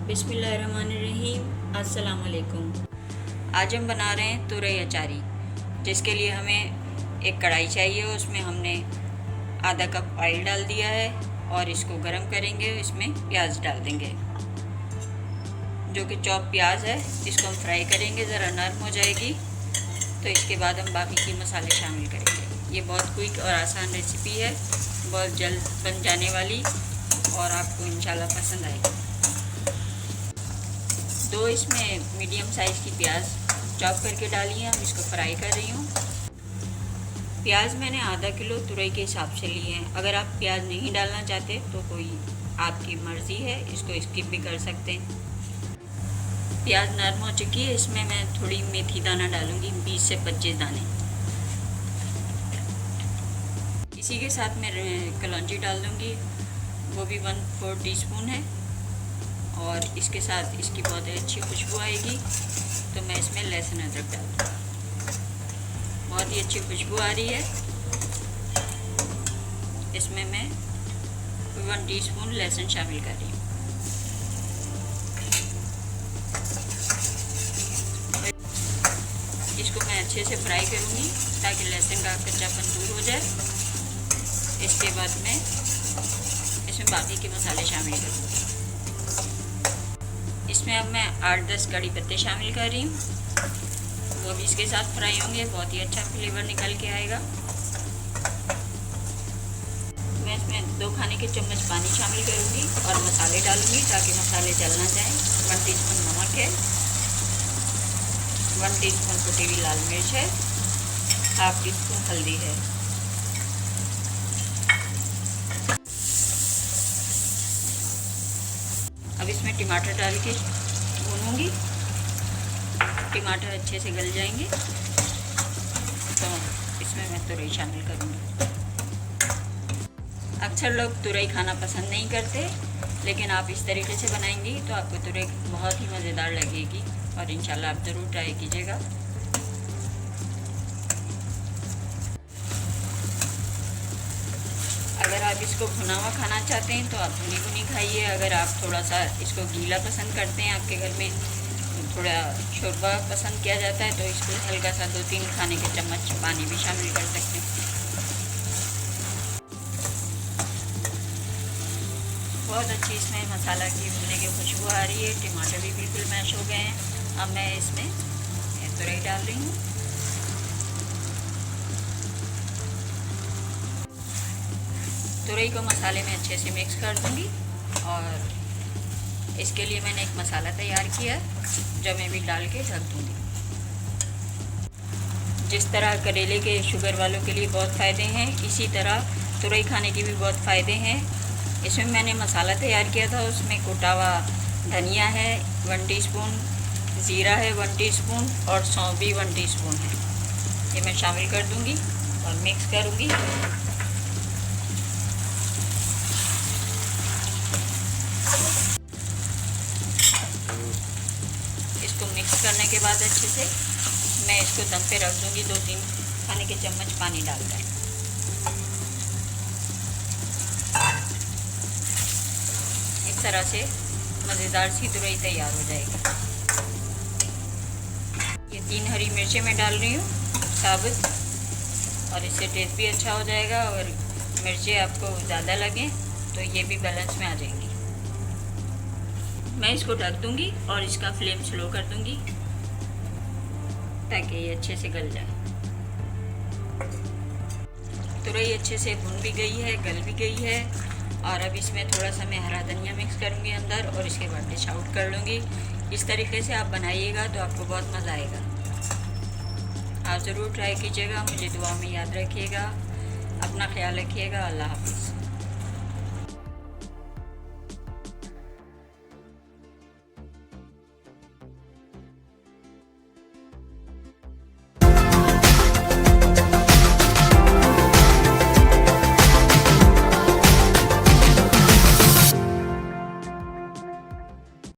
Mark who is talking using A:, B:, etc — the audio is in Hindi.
A: बिस्मिल्लाहिर्रहमानिर्रहीम। अस्सलाम वालेकुम। आज हम बना रहे हैं तुरई अचारी, जिसके लिए हमें एक कढ़ाई चाहिए। उसमें हमने आधा कप ऑयल डाल दिया है और इसको गरम करेंगे। इसमें प्याज डाल देंगे, जो कि चॉप प्याज है। इसको हम फ्राई करेंगे, ज़रा नरम हो जाएगी तो इसके बाद हम बाकी के मसाले शामिल करेंगे। ये बहुत क्विक और आसान रेसिपी है, बहुत जल्द बन जाने वाली और आपको इंशाल्लाह पसंद आएगी। दो इसमें मीडियम साइज़ की प्याज चॉप करके डाली है, हम इसको फ्राई कर रही हूँ। प्याज मैंने आधा किलो तुरई के हिसाब से लिए हैं। अगर आप प्याज नहीं डालना चाहते तो कोई आपकी मर्ज़ी है, इसको स्किप भी कर सकते हैं। प्याज नरम हो चुकी है, इसमें मैं थोड़ी मेथी दाना डालूँगी, 20 से 25 दाने। इसी के साथ मैं कलौंजी डाल दूँगी, वो भी 1/4 टीस्पून है। और इसके साथ इसकी बहुत अच्छी खुशबू आएगी तो मैं इसमें लहसुन अदरक डाल दूँगी। बहुत ही अच्छी खुशबू आ रही है। इसमें मैं 1 टीस्पून लहसुन शामिल कर रही हूँ। इसको मैं अच्छे से फ्राई करूँगी ताकि लहसुन का कच्चापन दूर हो जाए। इसके बाद मैं इसमें बाकी के मसाले शामिल करूँगी। इसमें अब मैं 8-10 कड़ी पत्ते शामिल कर रही हूँ, वो भी इसके साथ फ्राई होंगे। बहुत ही अच्छा फ्लेवर निकल के आएगा। मैं इसमें 2 खाने के चम्मच पानी शामिल करूँगी और मसाले डालूँगी ताकि मसाले जल ना जाएं। 1 टीस्पून नमक है, 1 टीस्पून कुटी हुई लाल मिर्च है, 1/2 टीस्पून हल्दी है। अब इसमें टमाटर डाल के भूनूंगी। टमाटर अच्छे से गल जाएंगे तो इसमें मैं तुरई शामिल करूंगी। अक्सर लोग तुरई खाना पसंद नहीं करते, लेकिन आप इस तरीके से बनाएंगी तो आपको तुरई बहुत ही मज़ेदार लगेगी और इंशाल्लाह आप ज़रूर ट्राई कीजिएगा। अगर आप इसको भुना हुआ खाना चाहते हैं तो आप भुनी भुनी खाइए। अगर आप थोड़ा सा इसको गीला पसंद करते हैं, आपके घर में थोड़ा शोरबा पसंद किया जाता है, तो इसको हल्का सा 2-3 खाने के चम्मच पानी भी शामिल कर सकते हैं। बहुत अच्छी इसमें मसाला की भुनने की खुशबू आ रही है। टमाटर भी बिल्कुल मैश हो गए हैं। अब मैं इसमें तुरई डाल रही हूँ। तुरई को मसाले में अच्छे से मिक्स कर दूंगी और इसके लिए मैंने एक मसाला तैयार किया है जो मैं भी डाल के ढक दूंगी। जिस तरह करेले के शुगर वालों के लिए बहुत फ़ायदे हैं, इसी तरह तुरई खाने के भी बहुत फ़ायदे हैं। इसमें मैंने मसाला तैयार किया था, उसमें कुटा हुआ धनिया है 1 टीस्पून, ज़ीरा है 1 टीस्पून और सौंफ भी 1 टीस्पून है। ये मैं शामिल कर दूंगी और मिक्स करूंगी। इसको मिक्स करने के बाद अच्छे से मैं इसको दम पे रख दूंगी 2-3 खाने के चम्मच पानी डालकर। इस तरह से मज़ेदार सी तुरई तैयार हो जाएगी। ये 3 हरी मिर्चें मैं डाल रही हूँ साबुत, और इससे टेस्ट भी अच्छा हो जाएगा। और मिर्चें आपको ज़्यादा लगें तो ये भी बैलेंस में आ जाएंगी। मैं इसको ढक दूंगी और इसका फ्लेम स्लो कर दूंगी ताकि ये अच्छे से गल जाए। तुरई अच्छे से भुन भी गई है, गल भी गई है। और अब इसमें थोड़ा सा मैं हरा धनिया मिक्स करूंगी अंदर और इसके बाद डिश आउट कर लूँगी। इस तरीके से आप बनाइएगा तो आपको बहुत मज़ा आएगा। आप ज़रूर ट्राई कीजिएगा। मुझे दुआ में याद रखिएगा। अपना ख्याल रखिएगा। अल्लाह हाफ़िज़।